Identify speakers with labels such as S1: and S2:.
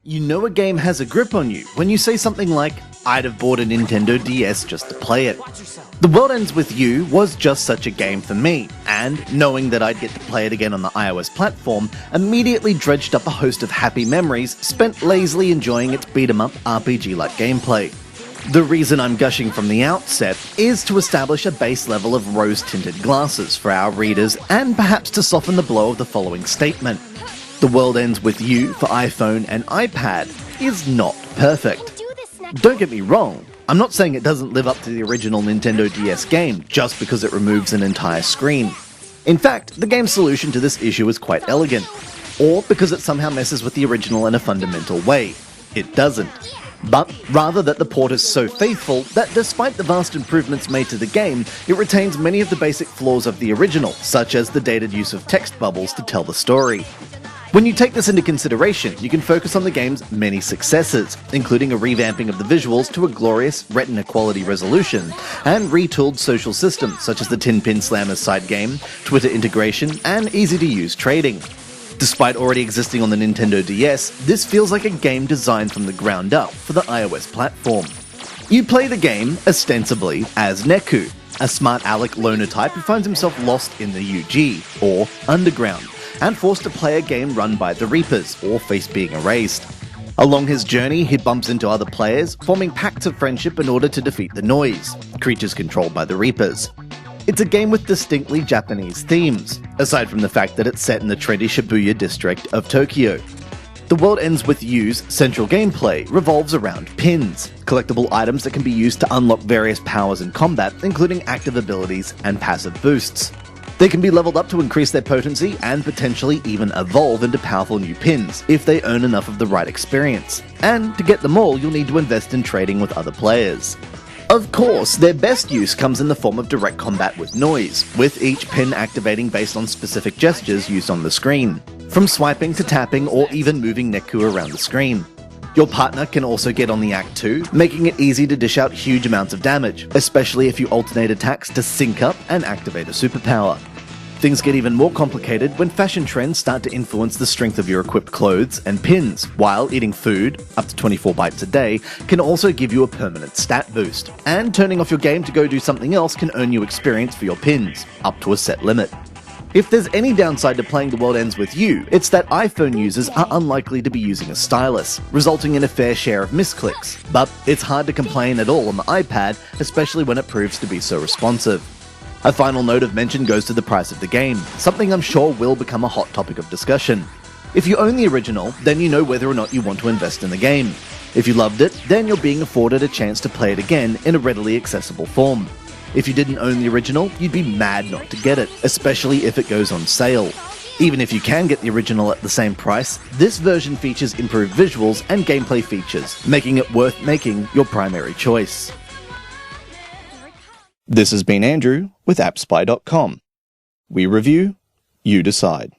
S1: You know a game has a grip on you when you say something like, "I'd have bought a Nintendo DS just to play it." The World Ends With You was just such a game for me, and knowing that I'd get to play it again on the iOS platform immediately dredged up a host of happy memories spent lazily enjoying its beat-em-up RPG-like gameplay. The reason I'm gushing from the outset is to establish a base level of rose-tinted glasses for our readers and perhaps to soften the blow of the following statement. The World Ends With You for iPhone and iPad is not perfect. Don't get me wrong, I'm not saying it doesn't live up to the original Nintendo DS game just because it removes an entire screen. In fact, the game's solution to this issue is quite elegant, or because it somehow messes with the original in a fundamental way. It doesn't. But rather that the port is so faithful that despite the vast improvements made to the game, it retains many of the basic flaws of the original, such as the dated use of text bubbles to tell the story. When you take this into consideration, you can focus on the game's many successes, including a revamping of the visuals to a glorious Retina quality resolution, and retooled social systems such as the Tin Pin Slammers side game, Twitter integration, and easy-to-use trading. Despite already existing on the Nintendo DS, this feels like a game designed from the ground up for the iOS platform. You play the game, ostensibly, as Neku, a smart aleck loner type who finds himself lost in the UG, or Underground, and forced to play a game run by the Reapers, or face being erased. Along his journey, he bumps into other players, forming pacts of friendship in order to defeat the Noise, creatures controlled by the Reapers. It's a game with distinctly Japanese themes, aside from the fact that it's set in the trendy Shibuya district of Tokyo. The World Ends With You's central gameplay revolves around pins, collectible items that can be used to unlock various powers in combat, including active abilities and passive boosts. They can be leveled up to increase their potency and potentially even evolve into powerful new pins if they earn enough of the right experience. And to get them all, you'll need to invest in trading with other players. Of course, their best use comes in the form of direct combat with Noise, with each pin activating based on specific gestures used on the screen, from swiping to tapping or even moving Neku around the screen. Your partner can also get on the act too, making it easy to dish out huge amounts of damage, especially if you alternate attacks to sync up and activate a superpower. Things get even more complicated when fashion trends start to influence the strength of your equipped clothes and pins, while eating food, up to 24 bites a day, can also give you a permanent stat boost. And turning off your game to go do something else can earn you experience for your pins, up to a set limit. If there's any downside to playing The World Ends With You, it's that iPhone users are unlikely to be using a stylus, resulting in a fair share of misclicks. But it's hard to complain at all on the iPad, especially when it proves to be so responsive. A final note of mention goes to the price of the game, something I'm sure will become a hot topic of discussion. If you own the original, then you know whether or not you want to invest in the game. If you loved it, then you're being afforded a chance to play it again in a readily accessible form. If you didn't own the original, you'd be mad not to get it, especially if it goes on sale. Even if you can get the original at the same price, this version features improved visuals and gameplay features, making it worth making your primary choice. This has been Andrew with AppSpy.com. We review, you decide.